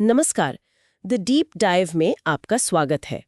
नमस्कार। The deep dive में आपका स्वागत है।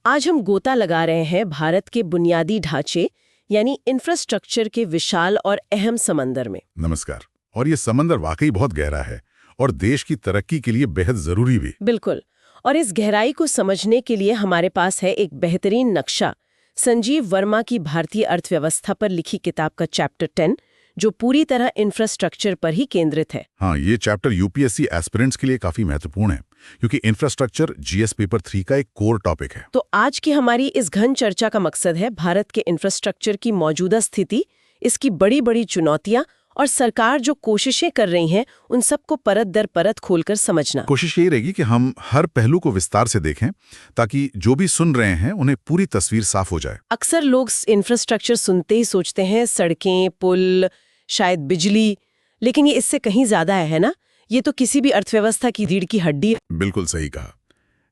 आज हम गोता लगा रहे हैं भारत के बुनियादी ढांचे यानी इंफ्रास्ट्रक्चर के विशाल और अहम समंदर में। नमस्कार। और ये समंदर वाकई बहुत गहरा है और देश की तरक्की के लिए बेहद जरूरी भी। बिल्कुल। और इस गहराई को समझने के लिए हमारे पास है एक बेहतरीन नक्शा, संजीव वर्मा की भारतीय अर्थव्यवस्था पर लिखी किताब का चैप्टर 10, जो पूरी तरह इंफ्रास्ट्रक्चर पर ही केंद्रित है। हाँ, ये चैप्टर यूपीएससी एस्पिरेंट्स के लिए काफी महत्वपूर्ण है क्योंकि इंफ्रास्ट्रक्चर जीएस पेपर 3 का एक कोर टॉपिक है। तो आज की हमारी इस घन चर्चा का मकसद है भारत के इंफ्रास्ट्रक्चर की मौजूदा स्थिति, इसकी बड़ी बड़ी चुनौतियां और सरकार जो कोशिशें कर रही हैं उन सबको परत दर परत खोलकर समझना। कोशिश यही रहेगी कि हम हर पहलू को विस्तार से देखें ताकि जो भी सुन रहे हैं उन्हें पूरी तस्वीर साफ हो जाए। अक्सर लोग इंफ्रास्ट्रक्चर सुनते ही सोचते हैं सड़कें, पुल, शायद बिजली, लेकिन ये इससे कहीं ज्यादा है ना? ये तो किसी भी अर्थव्यवस्था की रीढ़ की हड्डी है। बिल्कुल सही कहा।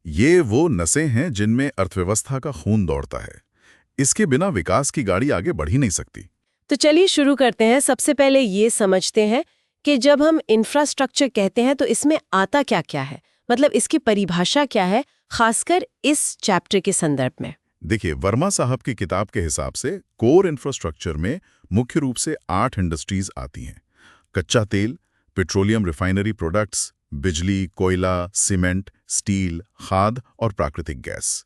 ये वो नसें हैं जिनमें अर्थव्यवस्था का खून दौड़ता है। इसके बिना विकास की गाड़ी आगे बढ़ ही नहीं सकती। तो चलिए शुरू करते हैं। सबसे पहले ये समझते हैं कि जब हम इंफ्रास्ट्रक्चर कहते हैं तो इसमें आता क्या क्या है, मतलब इसकी परिभाषा क्या है, खासकर इस चैप्टर के संदर्भ में। देखिए, वर्मा साहब की किताब के हिसाब से कोर इंफ्रास्ट्रक्चर में मुख्य रूप से 8 इंडस्ट्रीज आती हैं। कच्चा तेल, पेट्रोलियम रिफाइनरी प्रोडक्ट्स, बिजली, कोयला, सीमेंट, स्टील, खाद और प्राकृतिक गैस।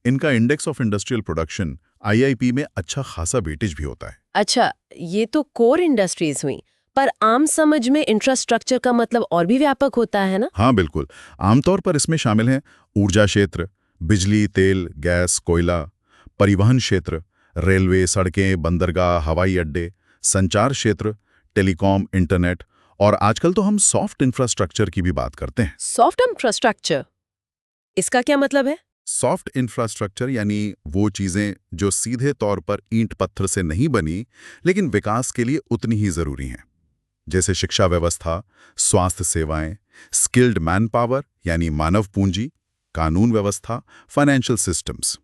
इनका index of industrial production IIP में अच्छा खासा वेटेज भी होता है। अच्छा, ये तो कोर इंडस्ट्रीज हुई, पर आम समझ में इंफ्रास्ट्रक्चर का मतलब और भी व्यापक होता है ना? हाँ बिल्कुल। आमतौर पर इसमें शामिल हैं ऊर्जा क्षेत्र, बिजली, तेल, गैस, कोयला, परिवहन क्षेत्र, रेलवे, सड़कें, बंदरगाह, हवाई अड्डे, संचार क्षेत्र, टेलीकॉम, इंटरनेट, और आजकल तो हम सॉफ्ट इंफ्रास्ट्रक्चर की भी बात करते हैं। सॉफ्ट इंफ्रास्ट्रक्चर, इसका क्या मतलब है? सॉफ्ट इंफ्रास्ट्रक्चर यानी वो चीजें जो सीधे तौर पर ईंट पत्थर से नहीं बनी लेकिन विकास के लिए उतनी ही जरूरी हैं, जैसे शिक्षा व्यवस्था, स्वास्थ्य सेवाएं, स्किल्ड मैन पावर यानी मानव पूंजी, कानून व्यवस्था, फाइनेंशियल सिस्टम्स।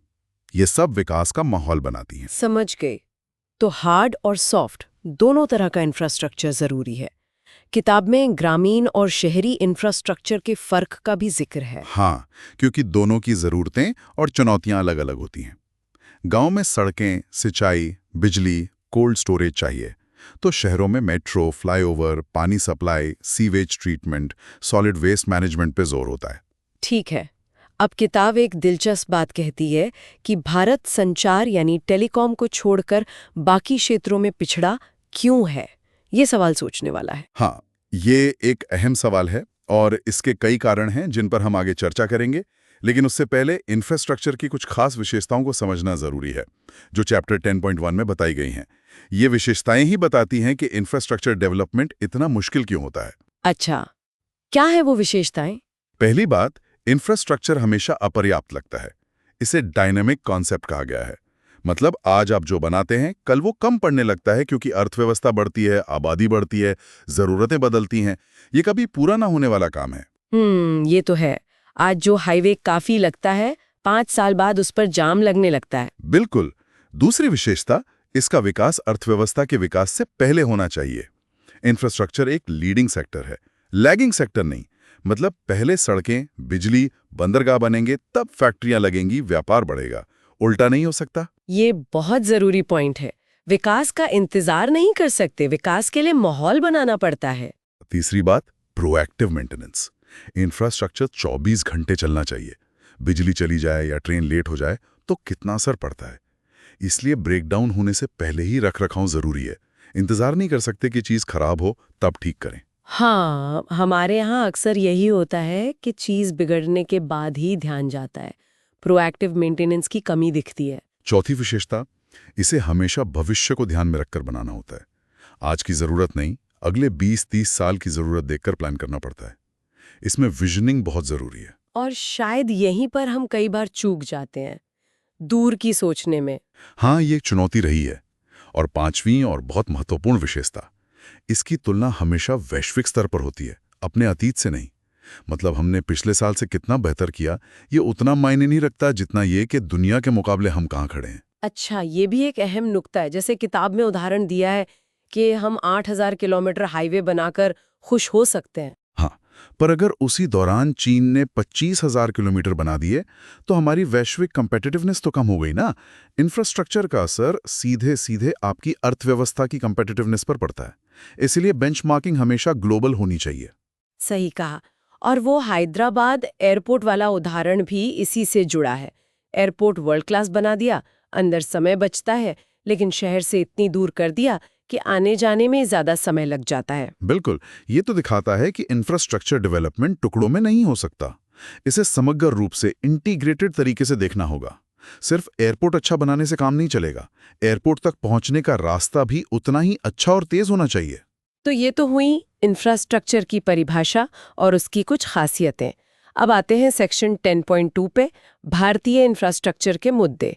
ये सब विकास का माहौल बनाती हैं। समझ गए। तो हार्ड और सॉफ्ट दोनों तरह का इंफ्रास्ट्रक्चर जरूरी है। किताब में ग्रामीण और शहरी इंफ्रास्ट्रक्चर के फर्क का भी जिक्र है। हाँ, क्योंकि दोनों की जरूरतें और चुनौतियां अलग अलग होती हैं। गांव में सड़कें, सिंचाई, बिजली, कोल्ड स्टोरेज चाहिए, तो शहरों में मेट्रो, फ्लाईओवर, पानी supply, sewage treatment, solid waste management पे जोर होता है। ठीक है। अब किताब एक दिलचस्प बात कहती है कि भारत संचार यानी टेलीकॉम को छोड़कर बाकी क्षेत्रों में पिछड़ा क्यों है। ये सवाल सोचने वाला है। हाँ, ये एक अहम सवाल है और इसके कई कारण हैं जिन पर हम आगे चर्चा करेंगे, लेकिन उससे पहले इंफ्रास्ट्रक्चर की कुछ खास विशेषताओं को समझना जरूरी है जो चैप्टर 10.1 में बताई गई हैं। ये विशेषताएं ही बताती हैं कि इंफ्रास्ट्रक्चर डेवलपमेंट इतना मुश्किल क्यों होता है। अच्छा, क्या है वो विशेषताएं? पहली बात, इंफ्रास्ट्रक्चर हमेशा अपर्याप्त लगता है। इसे डायनेमिक कॉन्सेप्ट कहा गया है। मतलब आज आप जो बनाते हैं कल वो कम पड़ने लगता है क्योंकि अर्थव्यवस्था बढ़ती है, आबादी बढ़ती है, जरूरतें बदलती हैं। ये कभी पूरा ना होने वाला काम है। ये तो है। आज जो हाईवे काफी लगता है, 5 साल बाद उस पर जाम लगने लगता है। बिल्कुल। दूसरी विशेषता, इसका विकास अर्थव्यवस्था के विकास से पहले होना चाहिए। इंफ्रास्ट्रक्चर एक लीडिंग सेक्टर है, लैगिंग सेक्टर नहीं। मतलब पहले सड़कें, बिजली, बंदरगाह बनेंगे, तब फैक्ट्रियां लगेंगी, व्यापार बढ़ेगा। उल्टा नहीं हो सकता। ये बहुत जरूरी पॉइंट है। विकास का इंतजार नहीं कर सकते, विकास के लिए माहौल बनाना पड़ता है। तीसरी बात, प्रोएक्टिव मेंटेनेंस। इंफ्रास्ट्रक्चर 24 घंटे चलना चाहिए। बिजली चली जाए या ट्रेन लेट हो जाए तो कितना असर पड़ता है। इसलिए ब्रेकडाउन होने से पहले ही रखरखाव जरूरी है। इंतजार नहीं कर सकते कि चीज खराब हो तब ठीक करें। हाँ, हमारे यहाँ अक्सर यही होता है कि चीज बिगड़ने के बाद ही ध्यान जाता है। प्रोएक्टिव मेंटेनेंस की कमी दिखती है। चौथी विशेषता, इसे हमेशा भविष्य को ध्यान में रखकर बनाना होता है। आज की जरूरत नहीं, अगले 20-30 साल की जरूरत देखकर प्लान करना पड़ता है। इसमें विजनिंग बहुत जरूरी है। और शायद यहीं पर हम कई बार चूक जाते हैं, दूर की सोचने में। हाँ, ये एक चुनौती रही है। और पांचवी और बहुत महत्वपूर्ण विशेषता, इसकी तुलना हमेशा वैश्विक स्तर पर होती है, अपने अतीत से नहीं। मतलब हमने पिछले साल से कितना बेहतर किया, ये उतना मायने नहीं रखता जितना ये कि दुनिया के मुकाबले हम कहाँ खड़े हैं। अच्छा, ये भी एक अहम नुक्ता है। जैसे किताब में उदाहरण दिया है कि हम 8000 किलोमीटर हाईवे बनाकर खुश हो सकते हैं। हाँ, पर अगर उसी दौरान चीन ने 25,000 किलोमीटर बना दिए तो हमारी वैश्विक कंपेटिटिवनेस तो कम हो गई ना। इंफ्रास्ट्रक्चर का असर सीधे सीधे आपकी अर्थव्यवस्था की कंपेटिटिवनेस पर पड़ता है। इसलिए बेंचमार्किंग हमेशा ग्लोबल होनी चाहिए। सही कहा। और वो हैदराबाद एयरपोर्ट वाला उदाहरण भी इसी से जुड़ा है। एयरपोर्ट वर्ल्ड क्लास बना दिया, अंदर समय बचता है, लेकिन शहर से इतनी दूर कर दिया कि आने जाने में ज्यादा समय लग जाता है। बिल्कुल, ये तो दिखाता है कि इंफ्रास्ट्रक्चर डेवलपमेंट टुकड़ों में नहीं हो सकता। इसे समग्र रूप से इंटीग्रेटेड तरीके से देखना होगा। सिर्फ एयरपोर्ट अच्छा बनाने से काम नहीं चलेगा, एयरपोर्ट तक पहुंचने का रास्ता भी उतना ही अच्छा और तेज होना चाहिए। तो ये तो हुई इंफ्रास्ट्रक्चर की परिभाषा और उसकी कुछ खासियतें। अब आते हैं सेक्शन 10.2 पे, भारतीय इंफ्रास्ट्रक्चर के मुद्दे।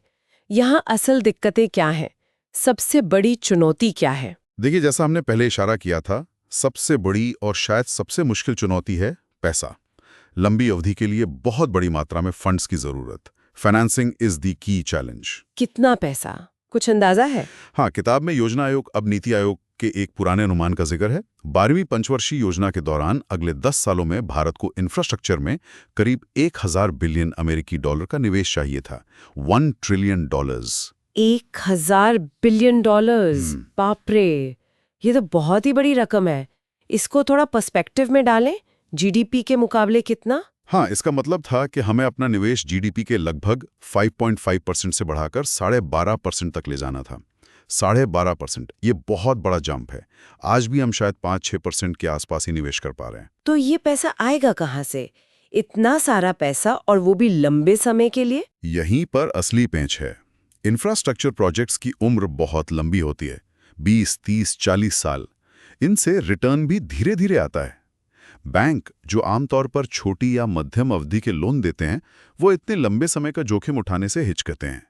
यहाँ असल दिक्कतें क्या हैं? सबसे बड़ी चुनौती क्या है? देखिए, जैसा हमने पहले इशारा किया था, सबसे बड़ी और शायद सबसे मुश्किल चुनौती है पैसा। लंबी अवधि के लिए बहुत बड़ी मात्रा में फंड्स की जरूरत। Financing is the key challenge. कितना पैसा, कुछ अंदाजा है? हाँ, किताब में योजना आयोग अब नीति आयोग के एक पुराने अनुमान का जिक्र है। 12वीं पंचवर्षीय योजना के दौरान अगले 10 सालों में भारत को इंफ्रास्ट्रक्चर में करीब 1000 बिलियन अमेरिकी डॉलर का निवेश चाहिए था। $1 ट्रिलियन। 1000 बिलियन डॉलर्स, बाप रे, ये तो बहुत ही बड़ी रकम है। इसको थोड़ा पर्सपेक्टिव में डालें, जीडीपी के मुकाबले कितना? हाँ, इसका मतलब था कि हमें अपना निवेश जीडीपी के लगभग 5.5% से बढ़ाकर 12.5% तक ले जाना था। 12.5%, ये बहुत बड़ा जंप है। आज भी हम शायद 5-6% के आसपास ही निवेश कर पा रहे हैं। तो ये पैसा आएगा कहाँ से? इतना सारा पैसा, और वो भी लंबे समय के लिए? यहीं पर असली पेंच है। इंफ्रास्ट्रक्चर प्रोजेक्ट्स की उम्र बहुत लंबी होती है, 20, 30, 40 साल। इनसे रिटर्न भी धीरे धीरे आता है। बैंक, जो आमतौर पर छोटी या मध्यम अवधि के लोन देते हैं, वो इतने लंबे समय का जोखिम उठाने से हिचकते हैं।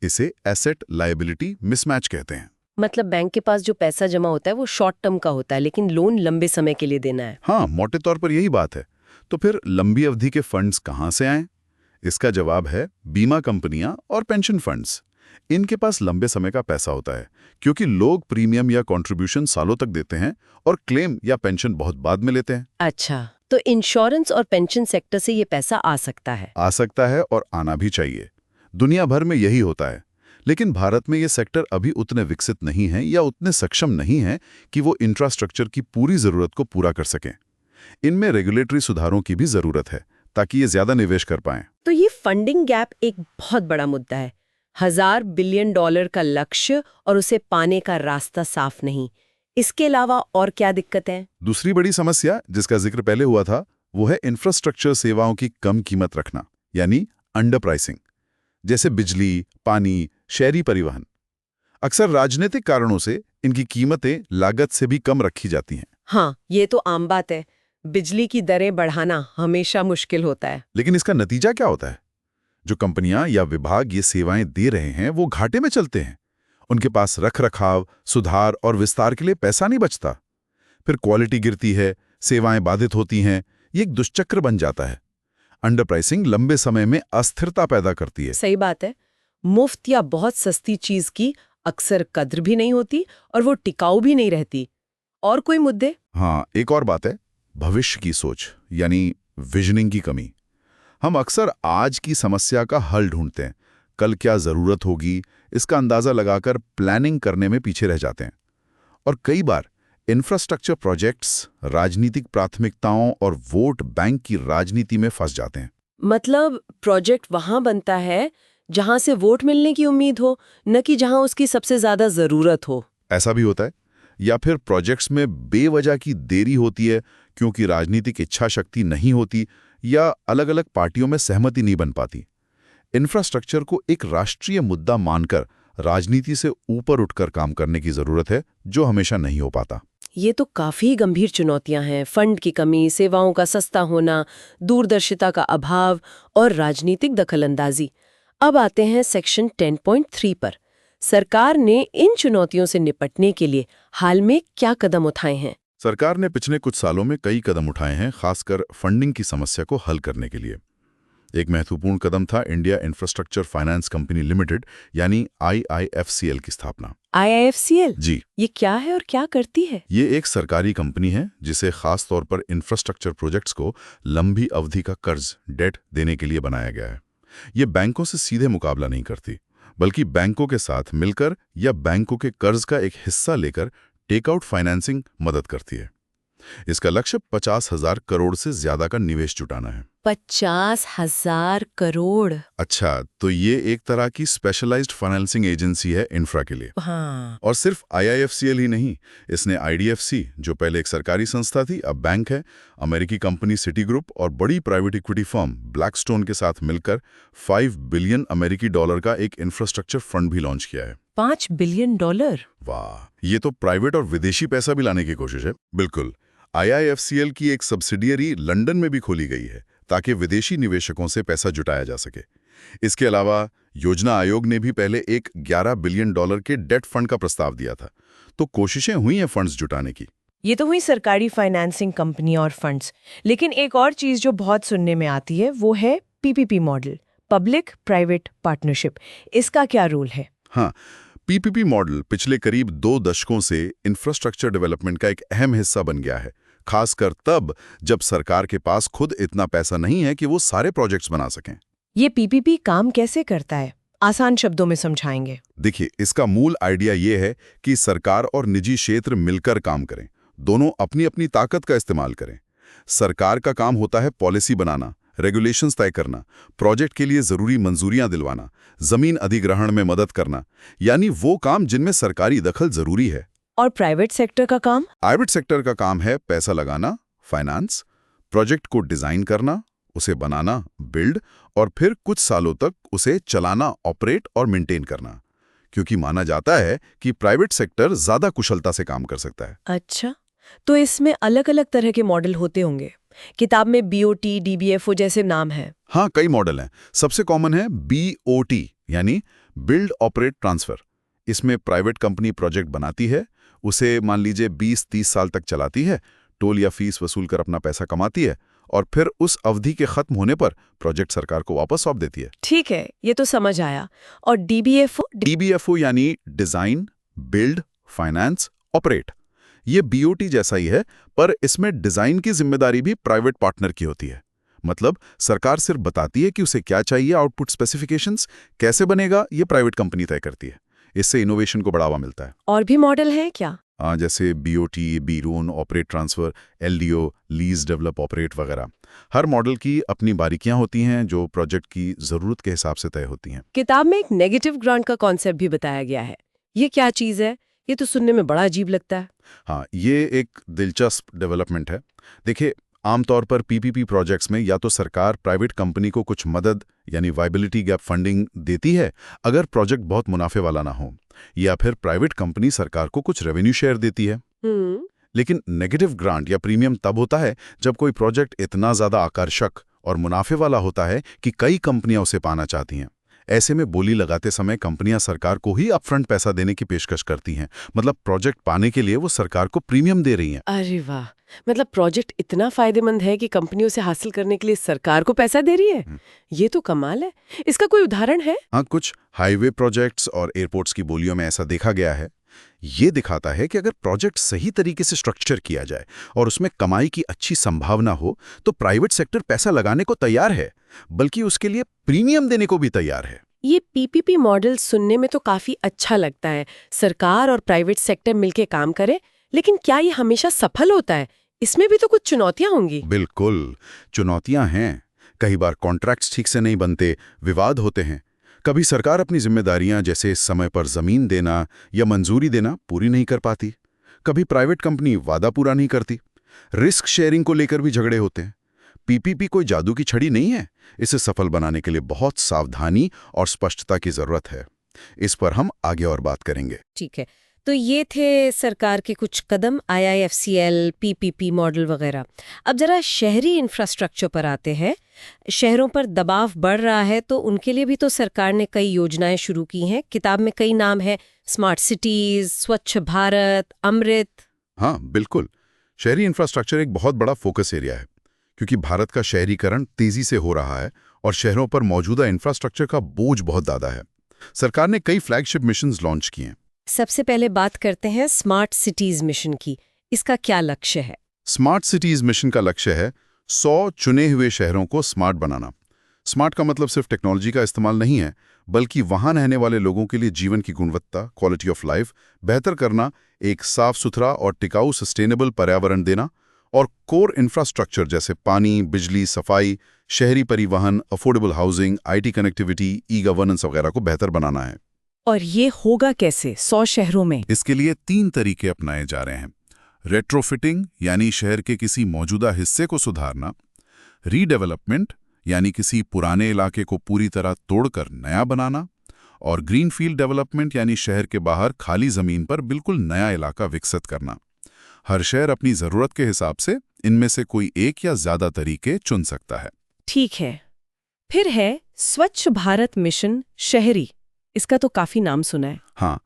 इसे एसेट लायबिलिटी मिसमैच कहते हैं। मतलब बैंक के पास जो पैसा जमा होता है वो शॉर्ट टर्म का होता है, लेकिन लोन लंबे समय के लिए देना है। हाँ, मोटे तौर पर यही बात है। तो फिर लंबी अवधि के फंड्स कहाँ से आएं? इसका जवाब है बीमा कंपनियां और पेंशन फंड्स। इनके पास लंबे समय का पैसा होता है, क्योंकि लोग प्रीमियम या कंट्रीब्यूशन सालों तक देते हैं और क्लेम या पेंशन बहुत बाद में लेते हैं। अच्छा, तो इंश्योरेंस और पेंशन सेक्टर से ये पैसा आ सकता है? आ सकता है, और आना भी चाहिए। दुनिया भर में यही होता है। लेकिन भारत में ये सेक्टर अभी उतने विकसित नहीं है या उतने सक्षम नहीं है कि वो इंफ्रास्ट्रक्चर की पूरी जरूरत को पूरा कर सकें। इनमें रेगुलेटरी सुधारों की भी जरूरत है, ताकि ये ज्यादा निवेश कर पाएं। तो ये फंडिंग गैप एक बहुत बड़ा मुद्दा है। $1000 बिलियन का लक्ष्य और उसे पाने का रास्ता साफ नहीं। इसके अलावा और क्या दिक्कत है? दूसरी बड़ी समस्या, जिसका जिक्र पहले हुआ था, वो है इंफ्रास्ट्रक्चर सेवाओं की कम कीमत रखना, यानी अंडर प्राइसिंग। जैसे बिजली, पानी, शहरी परिवहन। अक्सर राजनीतिक कारणों से इनकी कीमतें लागत से भी कम रखी जाती हैं। हाँ, ये तो आम बात है। बिजली की दरें बढ़ाना हमेशा मुश्किल होता है। लेकिन इसका नतीजा क्या होता है? जो कंपनियां या विभाग ये सेवाएं दे रहे हैं, वो घाटे में चलते हैं। उनके पास रखरखाव, सुधार और विस्तार के लिए पैसा नहीं बचता। फिर क्वालिटी गिरती है, सेवाएं बाधित होती हैं। ये एक दुष्चक्र बन जाता है। अंडर प्राइसिंग लंबे समय में अस्थिरता पैदा करती है। सही बात है। मुफ्त या बहुत सस्ती चीज की अक्सर कद्र भी नहीं होती और वो टिकाऊ भी नहीं रहती। और कोई मुद्दे? हाँ, एक और बात है, भविष्य की सोच, यानी विजनिंग की कमी। हम अक्सर आज की समस्या का हल ढूंढते हैं, कल क्या जरूरत होगी इसका अंदाजा लगाकर प्लानिंग करने में पीछे रह जाते हैं। और कई बार इंफ्रास्ट्रक्चर प्रोजेक्ट्स राजनीतिक प्राथमिकताओं और वोट बैंक की राजनीति में फंस जाते हैं। मतलब प्रोजेक्ट वहां बनता है जहां से वोट मिलने की उम्मीद हो, न कि जहां उसकी सबसे ज्यादा जरूरत हो। ऐसा भी होता है। या फिर प्रोजेक्ट्स में बेवजह की देरी होती है क्योंकि राजनीतिक इच्छा शक्ति नहीं होती या अलग अलग पार्टियों में सहमति नहीं बन पाती। इंफ्रास्ट्रक्चर को एक राष्ट्रीय मुद्दा मानकर राजनीति से ऊपर उठकर काम करने की जरूरत है, जो हमेशा नहीं हो पाता। ये तो काफी गंभीर चुनौतियां हैं। फंड की कमी, सेवाओं का सस्ता होना, दूरदर्शिता का अभाव और राजनीतिक दखलंदाजी। अब आते हैं सेक्शन 10.3 पर। सरकार ने इन चुनौतियों से निपटने के लिए हाल में क्या कदम उठाए हैं? सरकार ने पिछले कुछ सालों में कई कदम उठाए हैं, खासकर फंडिंग की समस्या को हल करने के लिए। एक महत्वपूर्ण कदम था India infrastructure finance company limited यानी IIFCL की स्थापना। IIFCL? जी, ये क्या है और क्या करती है? ये एक सरकारी कंपनी है जिसे खास तौर पर इंफ्रास्ट्रक्चर प्रोजेक्ट्स को लंबी अवधि का कर्ज डेट देने के लिए बनाया गया है। ये बैंकों से सीधे मुकाबला नहीं करती, बल्कि बैंकों के साथ मिलकर या बैंकों के कर्ज का एक हिस्सा लेकर टेकआउट फाइनेंसिंग मदद करती है। इसका लक्ष्य 50,000 करोड़ से ज्यादा का निवेश जुटाना है। 50,000 करोड़? अच्छा, तो ये एक तरह की स्पेशलाइज्ड फाइनेंसिंग एजेंसी है इंफ्रा के लिए। हाँ। और सिर्फ IIFCL ही नहीं, इसने IDFC, जो पहले एक सरकारी संस्था थी, अब बैंक है, अमेरिकी कंपनी सिटी ग्रुप और बड़ी प्राइवेट इक्विटी फर्म ब्लैकस्टोन के साथ मिलकर $5 बिलियन अमेरिकी डॉलर का एक इंफ्रास्ट्रक्चर फंड भी लॉन्च किया है। $5 बिलियन? वाह, ये तो प्राइवेट और विदेशी पैसा भी लाने की कोशिश है। बिल्कुल। IIFCL की एक सब्सिडियरी लंदन में भी खोली गई है ताकि विदेशी निवेशकों से पैसा जुटाया जा सके। इसके अलावा योजना आयोग ने भी पहले एक $11 बिलियन के डेट फंड का प्रस्ताव दिया था। तो कोशिशें हुई हैं फंड्स जुटाने की। ये तो हुई सरकारी फाइनेंसिंग कंपनी और फंड्स, लेकिन एक और चीज जो बहुत सुनने में आती है वो है PPP model, public private partnership. इसका क्या रोल है? हाँ, PPP मॉडल पिछले करीब 2 दशकों से इंफ्रास्ट्रक्चर डेवलपमेंट का एक अहम हिस्सा बन गया है, खासकर तब जब सरकार के पास खुद इतना पैसा नहीं है कि वो सारे प्रोजेक्ट्स बना सकें। ये PPP काम कैसे करता है? आसान शब्दों में समझाएंगे। देखिए, इसका मूल आइडिया ये है कि सरकार और निजी क्षेत्र मिलकर काम करें, दोनों अपनी अपनी ताकत का इस्तेमाल करें। सरकार का काम होता है पॉलिसी बनाना, रेगुलेशंस तय करना, प्रोजेक्ट के लिए जरूरी मंजूरियां दिलवाना, जमीन अधिग्रहण में मदद करना, यानी वो काम जिनमें सरकारी दखल जरूरी है। और प्राइवेट सेक्टर का काम? प्राइवेट सेक्टर का काम है पैसा लगाना, फाइनेंस, प्रोजेक्ट को डिजाइन करना, उसे बनाना, बिल्ड, और फिर कुछ सालों तक उसे चलाना, ऑपरेट और मेंटेन करना, क्योंकि माना जाता है कि प्राइवेट सेक्टर ज्यादा कुशलता से काम कर सकता है। अच्छा, तो इसमें अलग अलग तरह के मॉडल होते होंगे। किताब में BOT, DBFO जैसे नाम हैं। हाँ, कई मॉडल हैं। सबसे कॉमन है BOT यानी बिल्ड ऑपरेट ट्रांसफर। इसमें प्राइवेट कंपनी प्रोजेक्ट बनाती है, उसे मान लीजिए 20-30 साल तक चलाती है, टोल या फीस वसूल कर अपना पैसा कमाती है, और फिर उस अवधि के खत्म होने पर प्रोजेक्ट सरकार को वापस सौंप देती है। ठीक है, ये तो समझ आया। और DBFO यानी डिजाइन, बिल्ड, फाइनेंस, ऑपरेट। ये BOT जैसा ही है, पर इसमें डिजाइन की जिम्मेदारी भी प्राइवेट पार्टनर की होती है। मतलब सरकार सिर्फ बताती है कि उसे क्या चाहिए, आउटपुट स्पेसिफिकेशंस कैसे बनेगा, ये प्राइवेट कंपनी तय करती है। इससे इनोवेशन को बढ़ावा मिलता है। और भी मॉडल है क्या? जैसे BOT, BRON, operate transfer, LDO, lease develop operate वगैरह। हर मॉडल की अपनी बारीकियां होती हैं जो प्रोजेक्ट की जरूरत के हिसाब से तय होती हैं। किताब में एक नेगेटिव ग्रांट का कॉन्सेप्ट भी बताया गया है। ये क्या चीज है? ये तो सुनने में बड़ा अजीब लगता है। हाँ, ये एक दिलचस्प डेवलपमेंट है। देखिए, आमतौर पर PPP प्रोजेक्ट्स में या तो सरकार प्राइवेट कंपनी को कुछ मदद यानी वायबिलिटी गैप फंडिंग देती है अगर प्रोजेक्ट बहुत मुनाफे वाला ना हो, या फिर प्राइवेट कंपनी सरकार को कुछ रेवेन्यू शेयर देती है। लेकिन नेगेटिव ग्रांट या प्रीमियम तब होता है जब कोई प्रोजेक्ट इतना ज्यादा आकर्षक और मुनाफे वाला होता है कि कई कंपनियां उसे पाना चाहती हैं। ऐसे में बोली लगाते समय कंपनियां सरकार को ही अपफ्रंट पैसा देने की पेशकश करती हैं। मतलब प्रोजेक्ट पाने के लिए वो सरकार को प्रीमियम दे रही हैं। अरे वाह, मतलब प्रोजेक्ट इतना फायदेमंद है कि कंपनियों से हासिल करने के लिए सरकार को पैसा दे रही है। ये तो कमाल है। इसका कोई उदाहरण है? हाँ, कुछ हाईवे प्रोजेक्ट्स और एयरपोर्ट्स की बोलियों में ऐसा देखा गया है। ये दिखाता है कि अगर प्रोजेक्ट सही तरीके से स्ट्रक्चर किया जाए और उसमें कमाई की अच्छी संभावना हो तो प्राइवेट सेक्टर पैसा लगाने को तैयार है, बल्कि उसके लिए प्रीमियम देने को भी तैयार है। ये PPP मॉडल सुनने में तो काफी अच्छा लगता है, सरकार और प्राइवेट सेक्टर मिलके काम करे, लेकिन क्या ये हमेशा सफल होता है? इसमें भी तो कुछ चुनौतियां होंगी। बिल्कुल, चुनौतियां हैं। कई बार कॉन्ट्रैक्ट्स ठीक से नहीं बनते, विवाद होते हैं। कभी सरकार अपनी जिम्मेदारियां जैसे समय पर जमीन देना या मंजूरी देना पूरी नहीं कर पाती। कभी प्राइवेट कंपनी वादा पूरा नहीं करती। रिस्क शेयरिंग को लेकर भी झगड़े होते हैं। PPP कोई जादू की छड़ी नहीं है। इसे सफल बनाने के लिए बहुत सावधानी और स्पष्टता की जरूरत है। इस पर हम आगे और बात करेंगे। ठीक है, तो ये थे सरकार के कुछ कदम, IIFCL, PPP मॉडल वगैरह। अब जरा शहरी इंफ्रास्ट्रक्चर पर आते हैं। शहरों पर दबाव बढ़ रहा है तो उनके लिए भी तो सरकार ने कई योजनाएं शुरू की हैं। किताब में कई नाम हैं, स्मार्ट सिटीज, स्वच्छ भारत, अमृत। हाँ, बिल्कुल। शहरी इंफ्रास्ट्रक्चर एक बहुत बड़ा फोकस एरिया है, क्योंकि भारत का शहरीकरण तेजी से हो रहा है और शहरों पर मौजूदा इंफ्रास्ट्रक्चर का बोझ बहुत ज़्यादा है। सरकार ने कई फ्लैगशिप मिशंस लॉन्च किए हैं। सबसे पहले बात करते हैं स्मार्ट सिटीज मिशन की। इसका क्या लक्ष्य है? स्मार्ट सिटीज मिशन का लक्ष्य है 100 चुने हुए शहरों को स्मार्ट बनाना। स्मार्ट का मतलब सिर्फ टेक्नोलॉजी का इस्तेमाल नहीं है, बल्कि वहां रहने वाले लोगों के लिए जीवन की गुणवत्ता, क्वालिटी ऑफ लाइफ बेहतर करना, एक साफ सुथरा और टिकाऊ सस्टेनेबल पर्यावरण देना और कोर इंफ्रास्ट्रक्चर जैसे पानी, बिजली, सफाई, शहरी परिवहन, affordable housing, IT connectivity, e-governance वगैरह को बेहतर बनाना है। और ये होगा कैसे 100 शहरों में? इसके लिए 3 तरीके अपनाए जा रहे हैं। रेट्रोफिटिंग यानी शहर के किसी मौजूदा हिस्से को सुधारना, रीडेवलपमेंट यानी किसी पुराने इलाके को पूरी तरह तोड़कर नया बनाना, और ग्रीनफील्ड डेवलपमेंट यानी शहर के बाहर खाली जमीन पर बिल्कुल नया इलाका विकसित करना। हर शहर अपनी जरूरत के हिसाब से इनमें से कोई एक या ज्यादा तरीके चुन सकता है। ठीक है। फिर है स्वच्छ भारत मिशन शहरी। इसका तो काफी नाम सुना है। हाँ,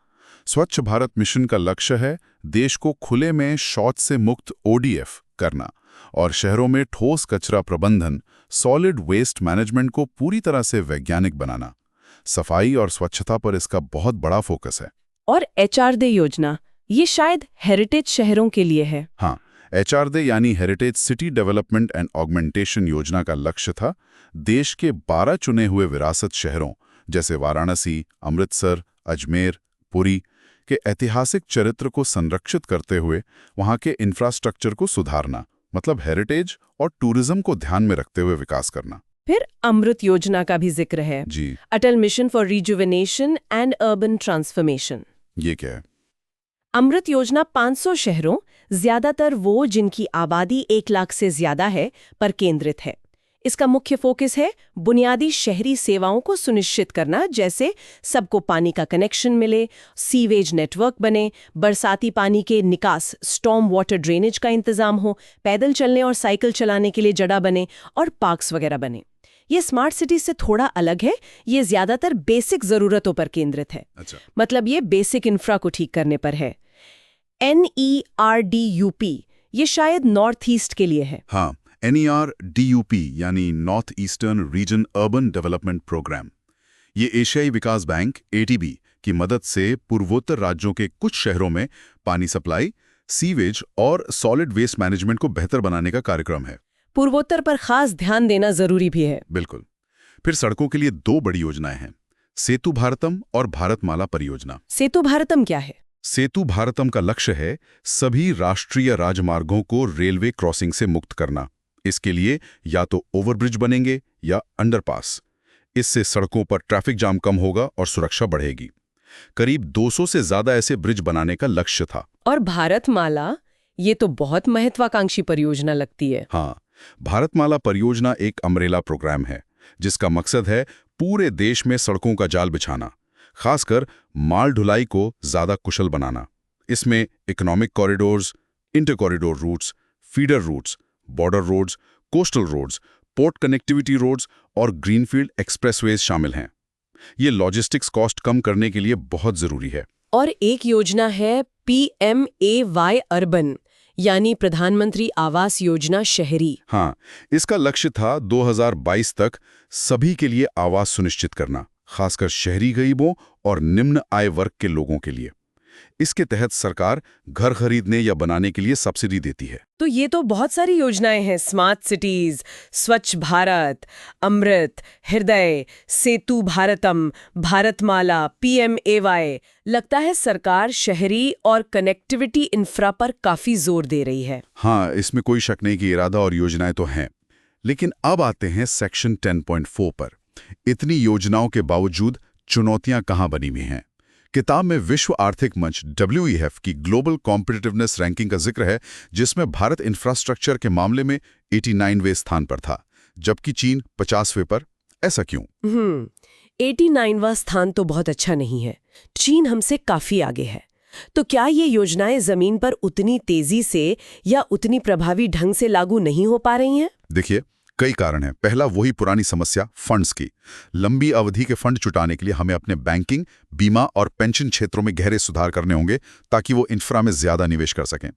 स्वच्छ भारत मिशन का लक्ष्य है देश को खुले में शौच से मुक्त ODF करना और शहरों में ठोस कचरा प्रबंधन, सॉलिड वेस्ट मैनेजमेंट को पूरी तरह से वैज्ञानिक बनाना। सफाई और स्वच्छता पर इसका बहुत बड़ा फोकस है। और HRD योजना, ये शायद हेरिटेज शहरों के लिए है। हाँ, HRD यानी heritage city development and augmentation योजना का लक्ष्य था देश के 12 चुने हुए विरासत शहरों जैसे वाराणसी, अमृतसर, अजमेर, पुरी के ऐतिहासिक चरित्र को संरक्षित करते हुए वहां के इंफ्रास्ट्रक्चर को सुधारना, मतलब हेरिटेज और टूरिज्म को ध्यान में रखते हुए विकास करना। फिर अमृत योजना का भी जिक्र है जी, Atal mission for rejuvenation and urban transformation. ये क्या है? अमृत योजना 500 शहरों, ज्यादातर वो जिनकी आबादी 1 लाख से ज्यादा है, पर केंद्रित है। इसका मुख्य फोकस है बुनियादी शहरी सेवाओं को सुनिश्चित करना, जैसे सबको पानी का कनेक्शन मिले, सीवेज नेटवर्क बने, बरसाती पानी के निकास स्टॉर्म वाटर ड्रेनेज का इंतजाम हो, पैदल चलने और साइकिल चलाने के लिए जगह बने और पार्क्स वगैरह बने। ये स्मार्ट सिटी से थोड़ा अलग है। ये ज्यादातर बेसिक जरूरतों पर केंद्रित है। अच्छा। मतलब ये बेसिक इंफ्रा को ठीक करने पर है। NERDUP ये शायद नॉर्थ ईस्ट के लिए है। हाँ, NERDUP यानी north eastern region urban development programme. ये एशियाई विकास बैंक ADB की मदद से पूर्वोत्तर राज्यों के कुछ शहरों में पानी सप्लाई, सीवेज और सॉलिड वेस्ट मैनेजमेंट को बेहतर बनाने का कार्यक्रम है। पूर्वोत्तर पर खास ध्यान देना जरूरी भी है। बिल्कुल। फिर सड़कों के लिए 2 बड़ी योजनाएं हैं, सेतु भारतम और भारतमाला परियोजना। सेतु भारतम क्या है? सेतु भारतम का लक्ष्य है सभी राष्ट्रीय राजमार्गों को रेलवे क्रॉसिंग से मुक्त करना। इसके लिए या तो ओवरब्रिज बनेंगे या अंडरपास। इससे सड़कों पर ट्रैफिक जाम कम होगा और सुरक्षा बढ़ेगी। करीब 200 से ज्यादा ऐसे ब्रिज बनाने का लक्ष्य था। और भारतमाला, ये तो बहुत महत्वाकांक्षी परियोजना लगती है। हाँ, भारतमाला परियोजना एक अम्ब्रेला प्रोग्राम है जिसका मकसद है पूरे देश में सड़कों का जाल बिछाना, खासकर माल ढुलाई को ज्यादा कुशल बनाना। इसमें economic corridors, inter corridor routes, feeder routes, border roads, coastal roads, port connectivity roads और ग्रीनफील्ड एक्सप्रेसवेज शामिल हैं। ये लॉजिस्टिक्स कॉस्ट कम करने के लिए बहुत जरूरी है। और एक योजना है PMAY अर्बन, यानी प्रधानमंत्री आवास योजना शहरी। हाँ, इसका लक्ष्य था 2022 तक सभी के लिए आवास सुनिश्चित करना, खासकर शहरी गरीबों और निम्न आय वर्ग के लोगों के लिए। इसके तहत सरकार घर खरीदने या बनाने के लिए सब्सिडी देती है। तो ये तो बहुत सारी योजनाएं हैं। स्मार्ट सिटीज, स्वच्छ भारत, अमृत, हृदय, सेतु भारतम, भारतमाला, PMAY। लगता है सरकार शहरी और कनेक्टिविटी इंफ्रा पर काफी जोर दे रही है। हाँ, इसमें कोई शक नहीं कि इरादा और योजनाएं तो हैं। लेकिन अब आते हैं सेक्शन 10.4 पर। इतनी योजनाओं के बावजूद चुनौतियां कहां बनी हुई हैं? किताब में विश्व आर्थिक मंच WEF की ग्लोबल कॉम्पिटिटिवनेस रैंकिंग का जिक्र है, जिसमें भारत इंफ्रास्ट्रक्चर के मामले में 89वें स्थान पर था, जबकि चीन 50वें पर। ऐसा क्यों? 89वां स्थान तो बहुत अच्छा नहीं है। चीन हमसे काफी आगे है। तो क्या ये योजनाएं जमीन पर उतनी तेजी से या उतनी प्रभावी ढंग से लागू नहीं हो पा रही हैं? देखिए, कई कारण हैं। पहला वही पुरानी समस्या फंड्स की। लंबी अवधि के फंड जुटाने के लिए हमें अपने बैंकिंग, बीमा और पेंशन क्षेत्रों में गहरे सुधार करने होंगे ताकि वो इंफ्रा में ज्यादा निवेश कर सकें।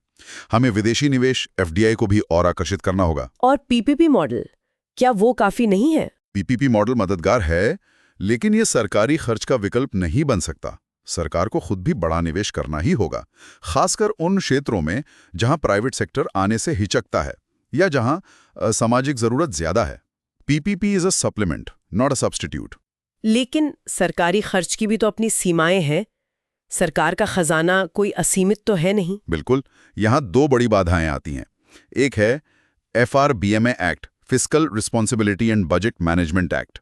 हमें विदेशी निवेश एफडीआई को भी और आकर्षित करना होगा। और पीपीपी मॉडल, क्या वो काफी नहीं है? पीपीपी मॉडल मददगार है, लेकिन ये सरकारी खर्च का विकल्प नहीं बन सकता। सरकार को खुद भी बड़ा निवेश करना ही होगा, खासकर उन क्षेत्रों में जहां प्राइवेट सेक्टर आने से हिचकता है या जहां सामाजिक जरूरत ज्यादा है। PPP is a supplement, not a substitute. लेकिन सरकारी खर्च की भी तो अपनी सीमाएं हैं। सरकार का खजाना कोई असीमित तो है नहीं। बिल्कुल, यहां दो बड़ी बाधाएं आती हैं। एक है FRBMA act, fiscal responsibility and budget management act.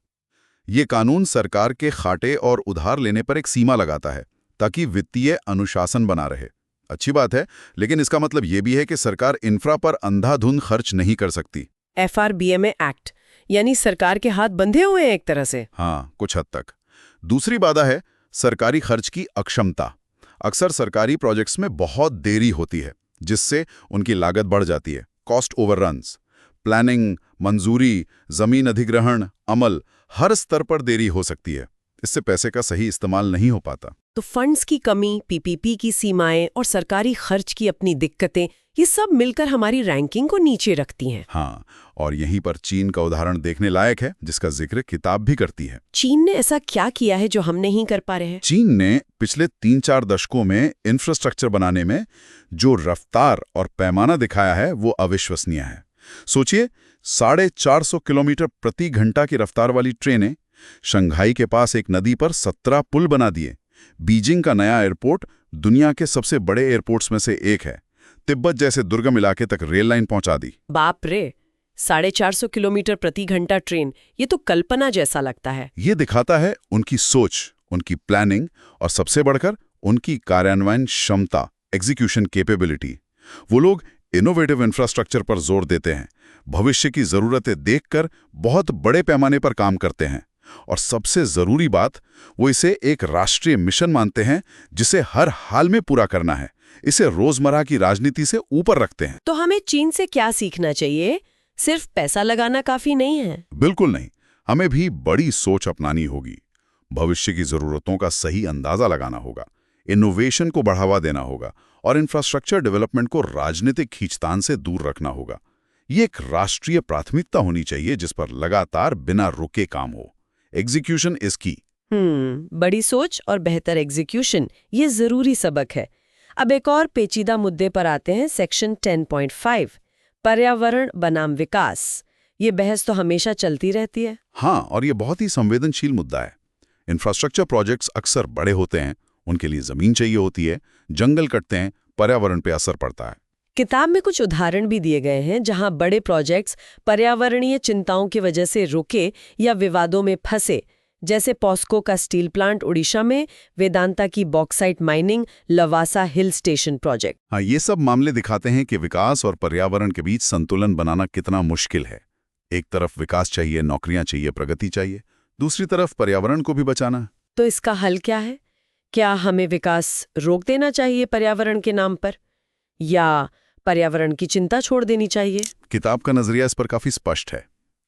ये कानून सरकार के खाते और उधार लेने पर एक सीमा लगाता है ताकि वित्तीय अनुशासन बना रहे। अच्छी बात है, लेकिन इसका मतलब ये भी है कि सरकार इंफ्रा पर अंधाधुंध खर्च नहीं कर सकती। FRBMA एक्ट यानी सरकार के हाथ बंधे हुए हैं एक तरह से। हाँ, कुछ हद तक। दूसरी बाधा है सरकारी खर्च की अक्षमता। अक्सर सरकारी प्रोजेक्ट्स में बहुत देरी होती है, जिससे उनकी लागत बढ़ जाती है। कॉस्ट ओवररन्स, प्लानिंग, मंजूरी, जमीन अधिग्रहण, अमल, हर स्तर पर देरी हो सकती है। इससे पैसे का सही इस्तेमाल नहीं हो पाता। तो फंड्स की कमी, पीपीपी की सीमाएं और सरकारी खर्च की अपनी दिक्कतें, ये सब मिलकर हमारी रैंकिंग को नीचे रखती हैं। हाँ, और यहीं पर चीन का उदाहरण देखने लायक है, जिसका जिक्र किताब भी करती है। चीन ने ऐसा क्या किया है जो हम नहीं कर पा रहे हैं? चीन ने पिछले 3-4 दशकों में इंफ्रास्ट्रक्चर बनाने में जो रफ्तार और पैमाना दिखाया है वो अविश्वसनीय है। सोचिए, 450 किलोमीटर प्रति घंटा की रफ्तार वाली ट्रेनें, शंघाई के पास एक नदी पर 17 पुल बना दिए। बीजिंग का नया एयरपोर्ट दुनिया के सबसे बड़े एयरपोर्ट्स में से एक है। तिब्बत जैसे दुर्गम इलाके तक रेल लाइन पहुंचा दी। बाप रे, 450 किलोमीटर प्रति घंटा ट्रेन, ये तो कल्पना जैसा लगता है। ये दिखाता है उनकी सोच, उनकी प्लानिंग और सबसे बढ़कर उनकी कार्यान्वयन क्षमता, एग्जीक्यूशन कैपेबिलिटी। वो लोग इनोवेटिव इंफ्रास्ट्रक्चर पर जोर देते हैं, भविष्य की जरूरतें देखकर बहुत बड़े पैमाने पर काम करते हैं, और सबसे जरूरी बात, वो इसे एक राष्ट्रीय मिशन मानते हैं जिसे हर हाल में पूरा करना है। इसे रोजमर्रा की राजनीति से ऊपर रखते हैं। तो हमें चीन से क्या सीखना चाहिए? सिर्फ पैसा लगाना काफी नहीं है। बिल्कुल नहीं, हमें भी बड़ी सोच अपनानी होगी। भविष्य की जरूरतों का सही अंदाजा लगाना होगा, इनोवेशन को बढ़ावा देना होगा और इंफ्रास्ट्रक्चर डेवलपमेंट को राजनीतिक खींचतान से दूर रखना होगा। ये एक राष्ट्रीय प्राथमिकता होनी चाहिए जिस पर लगातार बिना रुके काम हो। एग्जीक्यूशन इज की। बड़ी सोच और बेहतर एग्जीक्यूशन, ये जरूरी सबक है। अब एक और पेचीदा मुद्दे पर आते हैं, सेक्शन 10.5, पर्यावरण बनाम विकास। ये बहस तो हमेशा चलती रहती है। हाँ, और ये बहुत ही संवेदनशील मुद्दा है। इंफ्रास्ट्रक्चर प्रोजेक्ट्स अक्सर बड़े होते हैं, उनके लिए जमीन चाहिए होती है, जंगल कटते हैं, पर्यावरण पे असर पड़ता है। किताब में कुछ उदाहरण भी दिए गए हैं जहां बड़े प्रोजेक्ट्स पर्यावरणीय चिंताओं की वजह से रुके या विवादों में फंसे, जैसे पॉस्को का स्टील प्लांट उड़ीसा में, वेदांता की bauxite mining, Lavasa hill station project. हाँ, ये सब मामले दिखाते हैं कि विकास और पर्यावरण के बीच संतुलन बनाना कितना मुश्किल है। एक तरफ विकास चाहिए, नौकरियां चाहिए, प्रगति चाहिए, दूसरी तरफ पर्यावरण को भी बचाना। तो इसका हल क्या है? क्या हमें विकास रोक देना चाहिए पर्यावरण के नाम पर, या पर्यावरण की चिंता छोड़ देनी चाहिए? किताब का नजरिया इस पर काफी स्पष्ट है।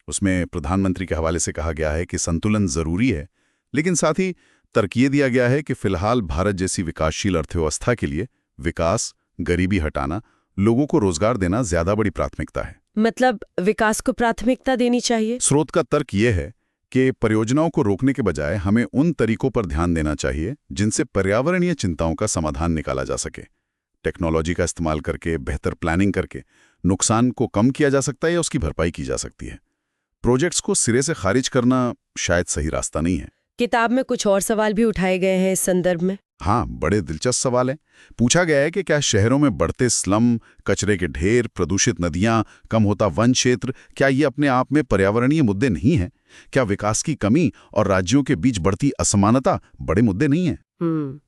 उसमें प्रधानमंत्री के हवाले से कहा गया है कि संतुलन जरूरी है, लेकिन साथ ही तर्क ये दिया गया है कि फिलहाल भारत जैसी विकासशील अर्थव्यवस्था के लिए विकास, गरीबी हटाना, लोगों को रोजगार देना ज्यादा बड़ी प्राथमिकता है। मतलब विकास को प्राथमिकता देनी चाहिए। स्रोत का तर्क ये है कि परियोजनाओं को रोकने के बजाय हमें उन तरीकों पर ध्यान देना चाहिए जिनसे पर्यावरणीय चिंताओं का समाधान निकाला जा सके। टेक्नोलॉजी का इस्तेमाल करके, बेहतर प्लानिंग करके नुकसान को कम किया जा सकता है या उसकी भरपाई की जा सकती है। प्रोजेक्ट्स को सिरे से खारिज करना शायद सही रास्ता नहीं है। किताब में कुछ और सवाल भी उठाए गए हैं इस संदर्भ में। हाँ, बड़े दिलचस्प सवाल है। पूछा गया है कि क्या शहरों में बढ़ते स्लम, कचरे के ढेर, प्रदूषित नदियां, कम होता वन क्षेत्र, क्या ये अपने आप में पर्यावरणीय मुद्दे नहीं हैं? क्या विकास की कमी और राज्यों के बीच बढ़ती असमानता बड़े मुद्दे नहीं हैं?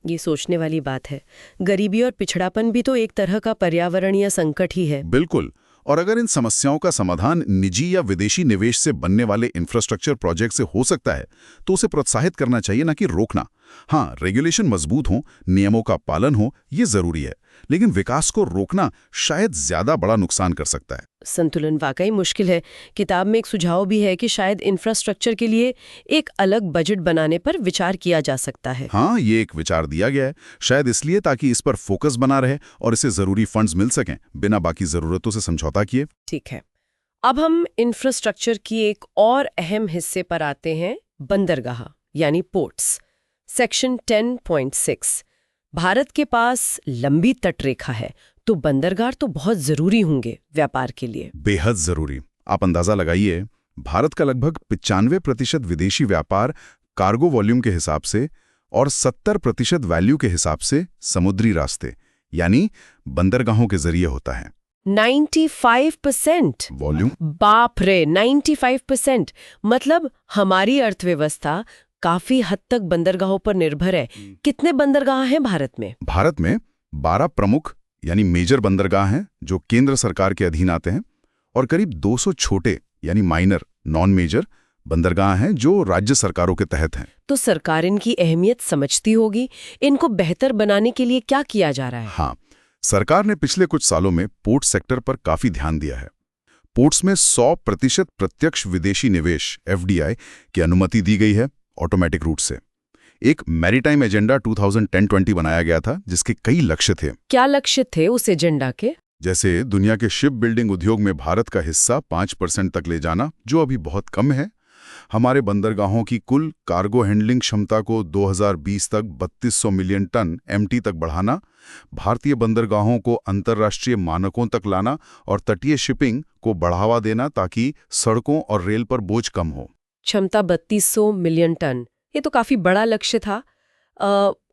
ये सोचने वाली बात है। गरीबी और पिछड़ापन भी तो एक तरह का पर्यावरणीय संकट ही है। बिल्कुल। और अगर इन समस्याओं का समाधान निजी या विदेशी निवेश से बनने वाले इंफ्रास्ट्रक्चर प्रोजेक्ट से हो सकता है, तो उसे प्रोत्साहित करना चाहिए, ना कि रोकना। हाँ, रेगुलेशन मजबूत हो, नियमों का पालन हो, ये जरूरी है, लेकिन विकास को रोकना शायद ज्यादा बड़ा नुकसान कर सकता है। संतुलन वाकई मुश्किल है। किताब में एक सुझाव भी है कि शायद इंफ्रास्ट्रक्चर के लिए एक अलग बजट बनाने पर विचार किया जा सकता है। हाँ, ये एक विचार दिया गया है, शायद इसलिए ताकि इस पर फोकस बना रहे और इसे जरूरी फंड्स मिल सकें, बिना बाकी जरूरतों से समझौता किए। ठीक है, अब हम इंफ्रास्ट्रक्चर की एक और अहम हिस्से पर आते हैं, बंदरगाह यानी पोर्ट्स। सेक्शन 10.6। भारत के पास लंबी तटरेखा है, तो बंदरगाह तो बहुत जरूरी होंगे व्यापार के लिए। बेहद जरूरी। आप अंदाजा लगाइए, भारत का लगभग 95% विदेशी व्यापार कार्गो वॉल्यूम के हिसाब से और 70% वैल्यू के हिसाब से समुद्री रास्ते यानी बंदरगाहों के जरिए होता है। 95% वॉल्यूम? बाप रे, 95%! मतलब हमारी अर्थव्यवस्था काफी हद तक बंदरगाहों पर निर्भर है। कितने बंदरगाह हैं भारत में? भारत में 12 प्रमुख यानी मेजर बंदरगाह हैं जो केंद्र सरकार के अधीन आते हैं, और करीब 200 छोटे यानी माइनर नॉन मेजर बंदरगाह हैं जो राज्य सरकारों के तहत हैं। तो सरकार इनकी अहमियत समझती होगी। इनको बेहतर बनाने के लिए क्या किया जा रहा है? हाँ, सरकार ने पिछले कुछ सालों में पोर्ट सेक्टर पर काफी ध्यान दिया है। पोर्ट्स में 100% प्रत्यक्ष विदेशी निवेश (FDI) की अनुमति दी गई है, ऑटोमेटिक रूट से। एक मैरीटाइम एजेंडा 2010-20 बनाया गया था जिसके कई लक्ष्य थे। क्या लक्ष्य थे उस एजेंडा के? जैसे दुनिया के शिप बिल्डिंग उद्योग में भारत का हिस्सा 5% तक ले जाना, जो अभी बहुत कम है। हमारे बंदरगाहों की कुल कार्गो हैंडलिंग क्षमता को 2020 तक 3200 मिलियन टन MT तक बढ़ाना, भारतीय बंदरगाहों को अंतर्राष्ट्रीय मानकों तक लाना और तटीय शिपिंग को बढ़ावा देना ताकि सड़कों और रेल पर बोझ कम हो। क्षमता 3200 मिलियन टन, ये तो काफी बड़ा लक्ष्य था।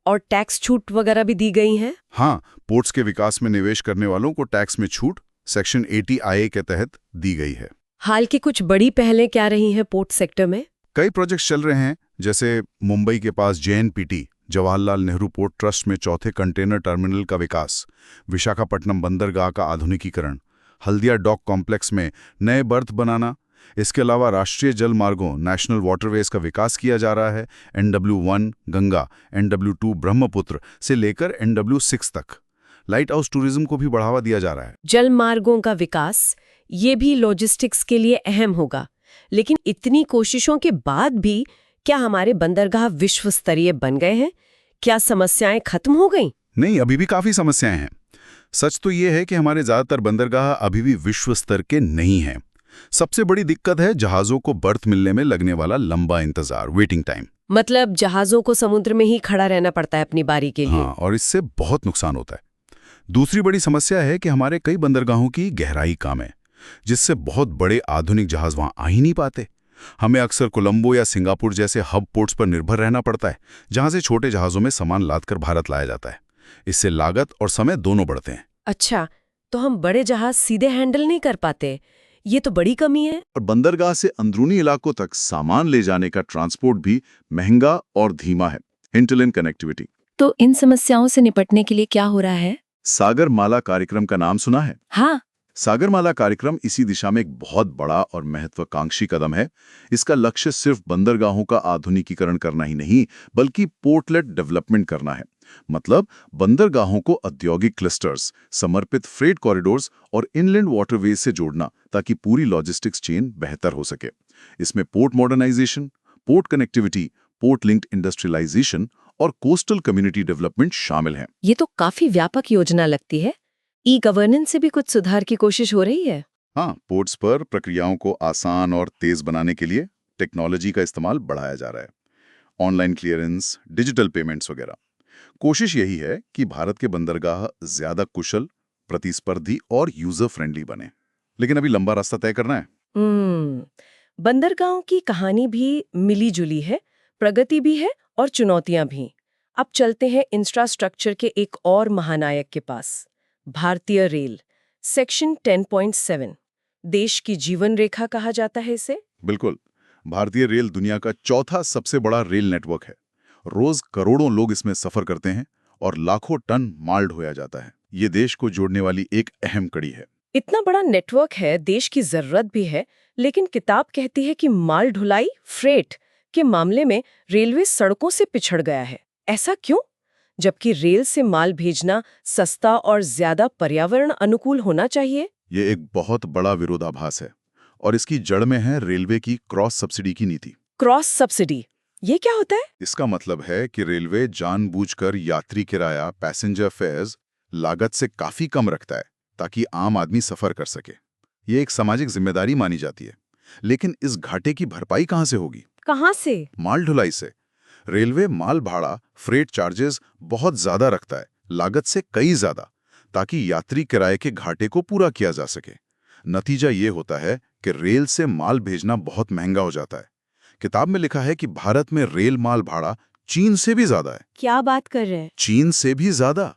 और टैक्स छूट वगैरह भी दी गई हैं? हाँ, पोर्ट्स के विकास में निवेश करने वालों को टैक्स में छूट सेक्शन 80 IA के तहत दी गई है। हाल की कुछ बड़ी पहलें क्या रही हैं पोर्ट सेक्टर में? कई प्रोजेक्ट्स चल रहे हैं, जैसे मुंबई के पास JNPT Jawaharlal Nehru port trust में चौथे कंटेनर टर्मिनल का विकास, विशाखापट्टनम बंदरगाह का आधुनिकीकरण, हल्दिया डॉक कॉम्प्लेक्स में नए बर्थ बनाना। इसके अलावा राष्ट्रीय जल मार्गों नेशनल वाटरवेज का विकास किया जा रहा है। NW1 गंगा, NW2 ब्रह्मपुत्र से लेकर NW6 तक। लाइट हाउस टूरिज्म को भी बढ़ावा दिया जा रहा है। जल मार्गों का विकास, ये भी लॉजिस्टिक्स के लिए अहम होगा। लेकिन इतनी कोशिशों के बाद भी क्या हमारे बंदरगाह विश्व स्तरीय बन गए हैं? क्या समस्याएं खत्म हो गईं? नहीं, अभी भी काफी समस्याएं हैं। सच तो ये है कि हमारे ज्यादातर बंदरगाह अभी भी विश्व स्तर के नहीं हैं। सबसे बड़ी दिक्कत है जहाजों को बर्थ मिलने में लगने वाला लंबा इंतजार, वेटिंग टाइम। मतलब जहाजों को समुद्र में ही खड़ा रहना पड़ता है अपनी बारी के लिए। हाँ, और इससे बहुत नुकसान होता है। दूसरी बड़ी समस्या है कि हमारे कई बंदरगाहों की गहराई कम है, जिससे बहुत बड़े आधुनिक जहाज वहां आ ही नहीं पाते। हमें अक्सर कोलंबो या सिंगापुर जैसे हब पोर्ट्स पर निर्भर रहना पड़ता है, जहां से छोटे जहाजों में सामान लादकर भारत लाया जाता है। इससे लागत और समय दोनों बढ़ते हैं। अच्छा, तो हम बड़े जहाज सीधे हैंडल नहीं कर पाते, ये तो बड़ी कमी है। और बंदरगाह से अंदरूनी इलाकों तक सामान ले जाने का ट्रांसपोर्ट भी महंगा और धीमा है। Hinterland connectivity. तो इन समस्याओं से निपटने के लिए क्या हो रहा है? सागरमाला कार्यक्रम का नाम सुना है? हाँ। सागरमाला कार्यक्रम इसी दिशा में एक बहुत बड़ा और महत्वाकांक्षी कदम है। इसका लक्ष्य सिर्फ बंदरगाहों का आधुनिकीकरण करना ही नहीं, बल्कि पोर्टलेट डेवलपमेंट करना है। मतलब बंदरगाहों को औद्योगिक क्लस्टर्स, समर्पित फ्रेट कॉरिडोर्स और इनलैंड वाटरवेज से जोड़ना, ताकि पूरी लॉजिस्टिक्स चेन बेहतर हो सके। इसमें port modernization, port connectivity, port linked industrialization और कोस्टल कम्युनिटी डेवलपमेंट शामिल हैं। ये तो काफी व्यापक योजना लगती है। ई-गवर्नेंस से भी कुछ सुधार की कोशिश हो रही है? हाँ, पोर्ट्स पर प्रक्रियाओं को आसान और तेज बनाने के लिए टेक्नोलॉजी का इस्तेमाल बढ़ाया जा रहा है। ऑनलाइन क्लियरेंस, डिजिटल पेमेंट्स वगैरह। कोशिश यही है कि भारत के बंदरगाह ज्यादा कुशल, प्रतिस्पर्धी और यूजर फ्रेंडली बने। लेकिन अभी लंबा रास्ता तय करना है। बंदरगाहों की कहानी भी मिली जुली है, प्रगति भी है और चुनौतियां भी। अब चलते हैं इंफ्रास्ट्रक्चर के एक और महानायक के पास, भारतीय रेल। सेक्शन 10.7 देश की जीवन रेखा कहा जाता है इसे। बिल्कुल, भारतीय रेल दुनिया का चौथा सबसे बड़ा रेल नेटवर्क है। रोज करोड़ों लोग इसमें सफर करते हैं और लाखों टन माल ढोया जाता है। ये देश को जोड़ने वाली एक अहम कड़ी है। इतना बड़ा नेटवर्क है, देश की जरूरत भी है, लेकिन किताब कहती है कि माल ढुलाई, फ्रेट के मामले में रेलवे सड़कों से पिछड़ गया है। ऐसा क्यों? जबकि रेल से माल भेजना सस्ता और ज्यादा पर्यावरण अनुकूल होना चाहिए। ये एक बहुत बड़ा विरोधाभास है और इसकी जड़ में है रेलवे की क्रॉस सब्सिडी की नीति। क्रॉस सब्सिडी, ये क्या होता है? इसका मतलब है कि रेलवे जानबूझकर यात्री किराया, पैसेंजर फेयर्स लागत से काफी कम रखता है ताकि आम आदमी सफर कर सके। ये एक सामाजिक जिम्मेदारी मानी जाती है। लेकिन इस घाटे की भरपाई कहां से होगी? कहां से? माल ढुलाई से। रेलवे माल भाड़ा, फ्रेट चार्जेस बहुत ज्यादा रखता है, लागत से कई ज्यादा, ताकि यात्री किराए के घाटे को पूरा किया जा सके। नतीजा ये होता है कि रेल से माल भेजना बहुत महंगा हो जाता है। किताब में लिखा है कि भारत में रेल माल भाड़ा चीन से भी ज्यादा है। क्या बात कर रहे हैं? चीन से भी ज्यादा?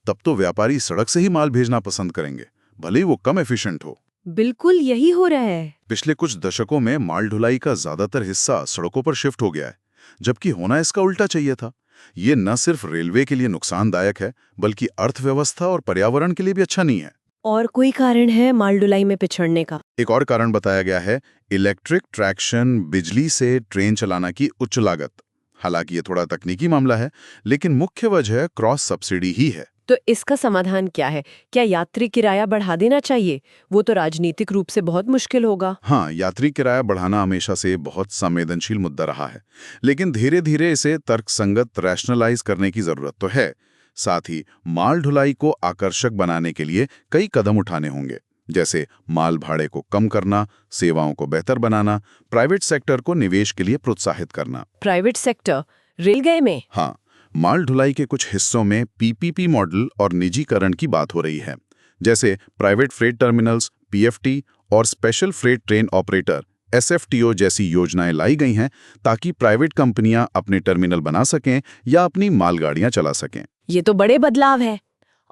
तब तो व्यापारी सड़क से ही माल भेजना पसंद करेंगे, भले ही वो कम एफिशिएंट हो। बिल्कुल यही हो रहा है। पिछले कुछ दशकों में माल ढुलाई का ज्यादातर हिस्सा सड़कों पर शिफ्ट हो गया है, जबकि होना इसका उल्टा चाहिए था। ये न सिर्फ रेलवे के लिए नुकसानदायक है, बल्कि अर्थव्यवस्था और पर्यावरण के लिए भी अच्छा नहीं है। और कोई कारण है माल ढुलाई में पिछड़ने का? एक और कारण बताया गया है, इलेक्ट्रिक ट्रैक्शन, बिजली से ट्रेन चलाना की उच्च लागत। हालांकि ये थोड़ा तकनीकी मामला है, लेकिन मुख्य वजह क्रॉस सब्सिडी ही है। तो इसका समाधान क्या है? क्या यात्री किराया बढ़ा देना चाहिए? वो तो राजनीतिक रूप से बहुत मुश्किल होगा। हाँ, यात्री किराया बढ़ाना हमेशा से बहुत संवेदनशील मुद्दा रहा है, लेकिन धीरे धीरे इसे तर्कसंगत रैशनलाइज करने की जरूरत तो है। साथ ही माल ढुलाई को आकर्षक बनाने के लिए कई कदम उठाने होंगे, जैसे माल भाड़े को कम करना, सेवाओं को बेहतर बनाना, प्राइवेट सेक्टर को निवेश के लिए प्रोत्साहित करना। प्राइवेट सेक्टर रेलवे में? हाँ, माल ढुलाई के कुछ हिस्सों में पीपीपी मॉडल और निजीकरण की बात हो रही है, जैसे प्राइवेट फ्रेट टर्मिनल्स, पीएफटी और स्पेशल फ्रेट ट्रेन ऑपरेटर एसएफटीओ जैसी योजनाएं लाई गई हैं, ताकि प्राइवेट कंपनियां अपने टर्मिनल बना सकें या अपनी मालगाड़ियां चला सकें। ये तो बड़े बदलाव है।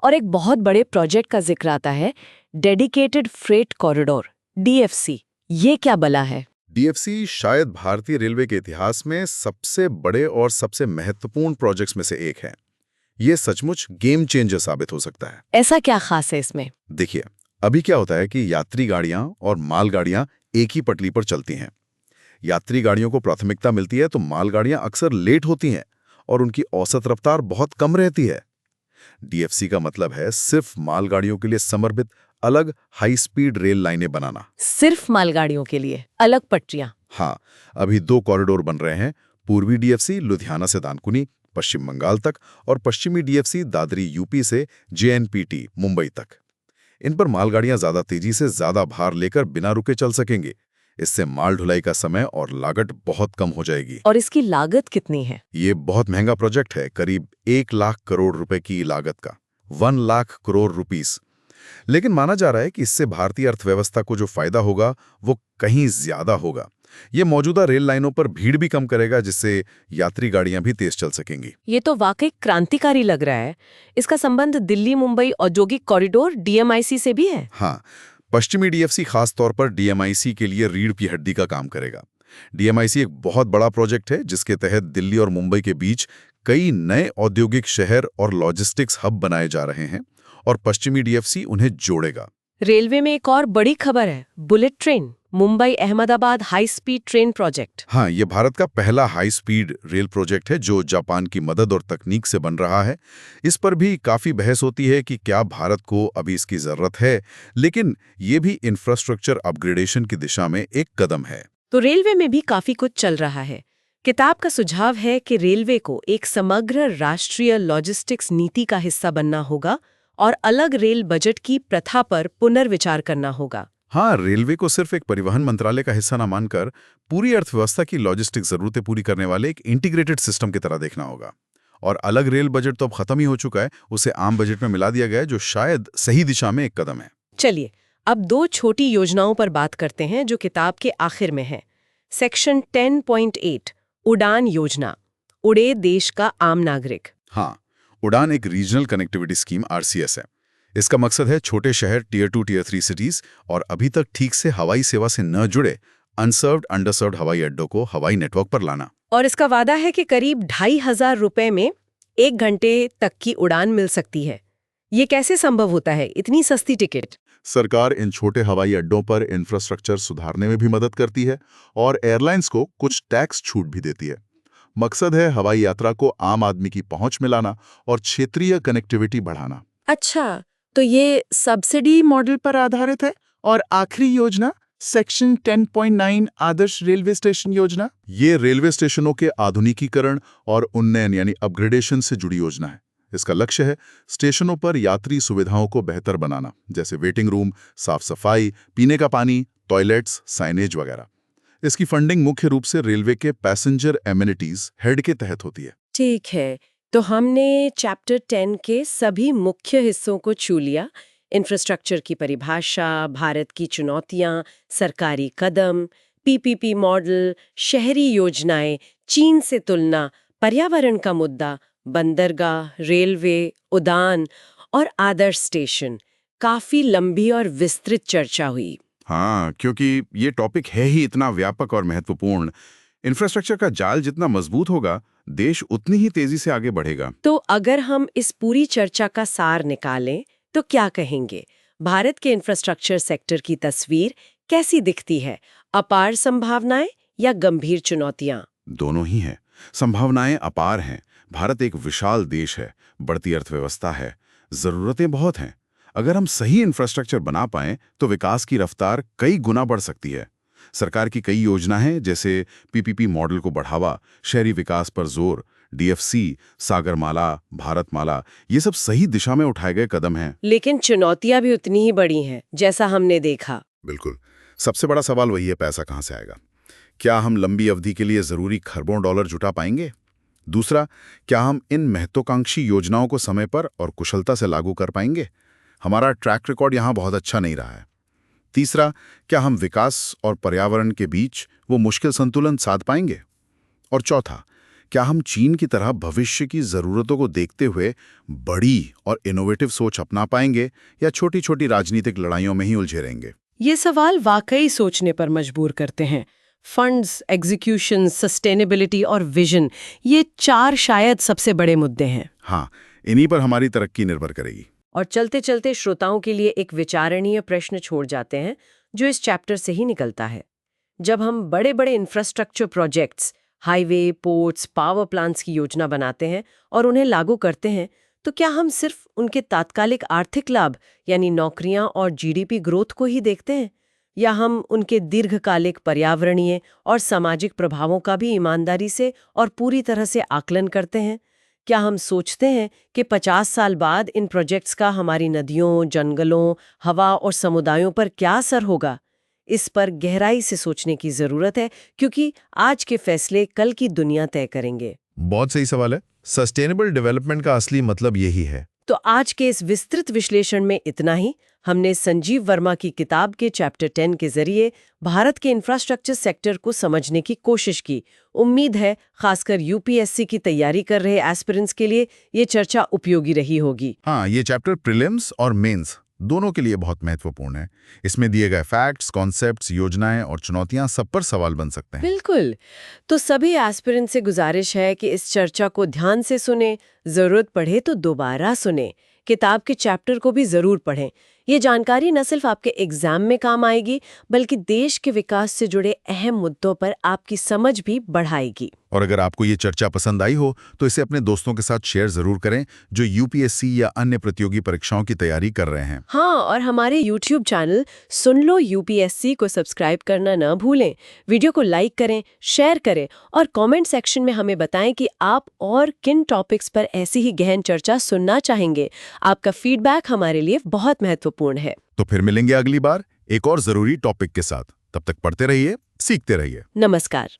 और एक बहुत बड़े प्रोजेक्ट का जिक्र आता है, डेडिकेटेड फ्रेट कॉरिडोर, डीएफसी। ये क्या बला है? डीएफसी शायद भारतीय रेलवे के इतिहास में सबसे बड़े और सबसे महत्वपूर्ण प्रोजेक्ट्स में से एक है। ये सचमुच गेम चेंजर साबित हो सकता है। ऐसा क्या खास है इसमें? देखिए, अभी क्या होता है कि यात्री गाड़ियां और मालगाड़ियां एक ही पटरी पर चलती हैं। यात्री गाड़ियों को प्राथमिकता मिलती है, तो मालगाड़ियां अक्सर लेट होती हैं और उनकी औसत रफ्तार बहुत कम रहती है। डीएफसी का मतलब है सिर्फ मालगाड़ियों के लिए समर्पित अलग हाई स्पीड रेल लाइनें बनाना। सिर्फ मालगाड़ियों के लिए अलग पटरियां? हाँ, अभी 2 कॉरिडोर बन रहे हैं, पूर्वी डीएफसी लुधियाना से दानकुनी पश्चिम बंगाल तक और पश्चिमी डीएफसी दादरी यूपी से जेएनपीटी मुंबई तक। इन पर मालगाड़ियां ज्यादा तेजी से ज्यादा भार लेकर बिना रुके चल सकेंगे। इससे माल ढुलाई का समय और लागत बहुत कम हो जाएगी। और इसकी लागत कितनी है? ये बहुत महंगा प्रोजेक्ट है, करीब 1 लाख करोड़ रुपए की लागत का, 1 लाख करोड़ रुपीस। लेकिन माना जा रहा है कि इससे भारतीय अर्थव्यवस्था को जो फायदा होगा वो कहीं ज्यादा होगा। ये मौजूदा रेल लाइनों पर भीड़ भी कम करेगा, जिससे यात्री गाड़ियां भी तेज चल सकेंगी। ये तो वाकई क्रांतिकारी लग रहा है। इसका संबंध दिल्ली मुंबई औद्योगिक कॉरिडोर डीएमआईसी से भी है? हाँ, पश्चिमी डीएफसी खास तौर पर डीएमआईसी के लिए रीढ़ की हड्डी का काम करेगा। डीएमआईसी एक बहुत बड़ा प्रोजेक्ट है, जिसके तहत दिल्ली और मुंबई के बीच कई नए औद्योगिक शहर और लॉजिस्टिक्स हब बनाए जा रहे हैं और पश्चिमी डीएफसी उन्हें जोड़ेगा। रेलवे में एक और बड़ी खबर है, bullet train, Mumbai Ahmedabad high speed train project. हाँ, ये भारत का पहला हाई स्पीड रेल प्रोजेक्ट है जो जापान की मदद और तकनीक से बन रहा है। इस पर भी काफी बहस होती है कि क्या भारत को अभी इसकी जरूरत है, लेकिन ये भी इंफ्रास्ट्रक्चर अपग्रेडेशन की दिशा में एक कदम है। तो रेलवे में भी काफी कुछ चल रहा है। किताब का सुझाव है कि रेलवे को एक समग्र राष्ट्रीय लॉजिस्टिक्स नीति का हिस्सा बनना होगा और अलग रेल बजट की प्रथा पर पुनर्विचार करना होगा। हाँ, रेलवे को सिर्फ एक परिवहन मंत्रालय का हिस्सा न मानकर पूरी अर्थव्यवस्था की लॉजिस्टिक जरूरतें पूरी करने वाले एक इंटीग्रेटेड सिस्टम की तरह देखना होगा। और अलग रेल बजट तो अब खत्म ही हो चुका है, उसे आम बजट में मिला दिया गया है, जो शायद सही दिशा में एक कदम है। चलिए अब 2 छोटी योजनाओं पर बात करते हैं जो किताब के आखिर में है। सेक्शन 10.8 उड़ान योजना, उड़े देश का आम नागरिक। हाँ, उड़ान एक रीजनल कनेक्टिविटी स्कीम आरसीएस है। इसका मकसद है छोटे शहर, टियर 2 टियर 3 सिटीज और अभी तक ठीक से हवाई सेवा से न जुड़े अनसर्व्ड अंडरसर्व्ड हवाई अड्डों को हवाई नेटवर्क पर लाना। और इसका वादा है कि करीब 2,500 रुपए में 1 घंटे तक की उड़ान मिल सकती है। ये कैसे संभव होता है, इतनी सस्ती टिकट? सरकार इन छोटे हवाई अड्डों पर इंफ्रास्ट्रक्चर सुधारने में भी मदद करती है और एयरलाइंस को कुछ टैक्स छूट भी देती है। मकसद है हवाई यात्रा को आम आदमी की पहुंच में लाना और क्षेत्रीय कनेक्टिविटी बढ़ाना। अच्छा, तो ये सब्सिडी मॉडल पर आधारित है। और आखिरी योजना सेक्शन 10.9 आदर्श रेलवे स्टेशन योजना। ये रेलवे स्टेशनों के आधुनिकीकरण और उन्नयन यानी अपग्रेडेशन से जुड़ी योजना है। इसका लक्ष्य है स्टेशनों पर यात्री सुविधाओं को बेहतर बनाना, जैसे वेटिंग रूम, साफ सफाई, पीने का पानी, टॉयलेट्स, साइनेज वगैरह। इसकी फंडिंग मुख्य रूप से रेलवे के पैसेंजर एमिनिटीज हेड के तहत होती है। ठीक है, तो हमने चैप्टर 10 के सभी मुख्य हिस्सों को छू लिया। इंफ्रास्ट्रक्चर की परिभाषा, भारत की चुनौतियां, सरकारी कदम, पीपीपी मॉडल, शहरी योजनाएं, चीन से तुलना, पर्यावरण का मुद्दा, बंदरगाह, रेलवे, उड़ान और आदर्श स्टेशन। काफी लंबी और विस्तृत चर्चा हुई। हाँ, क्योंकि ये टॉपिक है ही इतना व्यापक और महत्वपूर्ण। इंफ्रास्ट्रक्चर का जाल जितना मजबूत होगा, देश उतनी ही तेजी से आगे बढ़ेगा। तो अगर हम इस पूरी चर्चा का सार निकालें तो क्या कहेंगे? भारत के इंफ्रास्ट्रक्चर सेक्टर की तस्वीर कैसी दिखती है? अपार संभावनाएं या गंभीर चुनौतियां? दोनों ही हैं। संभावनाएं अपार हैं। भारत एक विशाल देश है, बढ़ती अर्थव्यवस्था है, जरूरतें बहुत हैं। अगर हम सही इंफ्रास्ट्रक्चर बना पाएं तो विकास की रफ्तार कई गुना बढ़ सकती है। सरकार की कई योजनाएं हैं, जैसे पीपीपी मॉडल को बढ़ावा, शहरी विकास पर जोर, डीएफसी, सागरमाला, भारतमाला, ये सब सही दिशा में उठाए गए कदम हैं। लेकिन चुनौतियां भी उतनी ही बड़ी हैं, जैसा हमने देखा। बिल्कुल। सबसे बड़ा सवाल वही है, पैसा कहाँ से आएगा? क्या हम लंबी अवधि के लिए जरूरी खरबों डॉलर जुटा पाएंगे? दूसरा, क्या हम इन महत्वाकांक्षी योजनाओं को समय पर और कुशलता से लागू कर पाएंगे? हमारा ट्रैक रिकॉर्ड यहाँ बहुत अच्छा नहीं रहा है। तीसरा, क्या हम विकास और पर्यावरण के बीच वो मुश्किल संतुलन साध पाएंगे? और चौथा, क्या हम चीन की तरह भविष्य की जरूरतों को देखते हुए बड़ी और इनोवेटिव सोच अपना पाएंगे या छोटी छोटी राजनीतिक लड़ाइयों में ही उलझे रहेंगे? ये सवाल वाकई सोचने पर मजबूर करते हैं। फंड्स, एग्जीक्यूशन, सस्टेनेबिलिटी और विजन, ये 4 शायद सबसे बड़े मुद्दे हैं। हाँ, इन्हीं पर हमारी तरक्की निर्भर करेगी। और चलते चलते श्रोताओं के लिए एक विचारणीय प्रश्न छोड़ जाते हैं, जो इस चैप्टर से ही निकलता है। जब हम बड़े बड़े infrastructure projects, highway, ports, power plants की योजना बनाते हैं और उन्हें लागू करते हैं, तो क्या हम सिर्फ उनके तात्कालिक आर्थिक लाभ यानी नौकरियां और जीडीपी ग्रोथ को ही देखते हैं, या हम उनके दीर्घकालिक पर्यावरणीय और सामाजिक प्रभावों का भी ईमानदारी से और पूरी तरह से आकलन करते हैं? क्या हम सोचते हैं कि 50 साल बाद इन प्रोजेक्ट्स का हमारी नदियों, जंगलों, हवा और समुदायों पर क्या असर होगा? इस पर गहराई से सोचने की जरूरत है, क्योंकि आज के फैसले कल की दुनिया तय करेंगे। बहुत सही सवाल है। सस्टेनेबल डेवलपमेंट का असली मतलब यही है। तो आज के इस विस्तृत विश्लेषण में इतना ही। हमने संजीव वर्मा की किताब के चैप्टर 10 के जरिए भारत के इंफ्रास्ट्रक्चर सेक्टर को समझने की कोशिश की। उम्मीद है खासकर यूपीएससी की तैयारी कर रहे एस्पिरेंट्स के लिए ये चर्चा उपयोगी रही होगी। हाँ, ये चैप्टर प्रीलिम्स और मेंस दोनों के लिए बहुत महत्वपूर्ण है। इसमें दिए गए फैक्ट्स, कॉन्सेप्ट्स, योजनाएं और चुनौतियां सब पर सवाल बन सकते हैं। बिल्कुल। तो सभी एस्पिरेंट से गुजारिश है कि इस चर्चा को ध्यान से सुने, जरूरत पड़े तो दोबारा सुने, किताब के चैप्टर को भी जरूर पढ़ें। ये जानकारी न सिर्फ आपके एग्जाम में काम आएगी, बल्कि देश के विकास से जुड़े अहम मुद्दों पर आपकी समझ भी बढ़ाएगी। और अगर आपको ये चर्चा पसंद आई हो तो इसे अपने दोस्तों के साथ शेयर जरूर करें जो यूपीएससी या अन्य प्रतियोगी परीक्षाओं की तैयारी कर रहे हैं। हाँ, और हमारे YouTube चैनल सुन लो यूपीएससी को सब्सक्राइब करना न भूलें। वीडियो को लाइक करें, शेयर करें और कमेंट सेक्शन में हमें बताएं कि आप और किन टॉपिक्स पर ऐसी ही गहन चर्चा सुनना चाहेंगे। आपका फीडबैक हमारे लिए बहुत महत्वपूर्ण है। तो फिर मिलेंगे अगली बार एक और जरूरी टॉपिक के साथ। तब तक पढ़ते रहिए, सीखते रहिए। नमस्कार।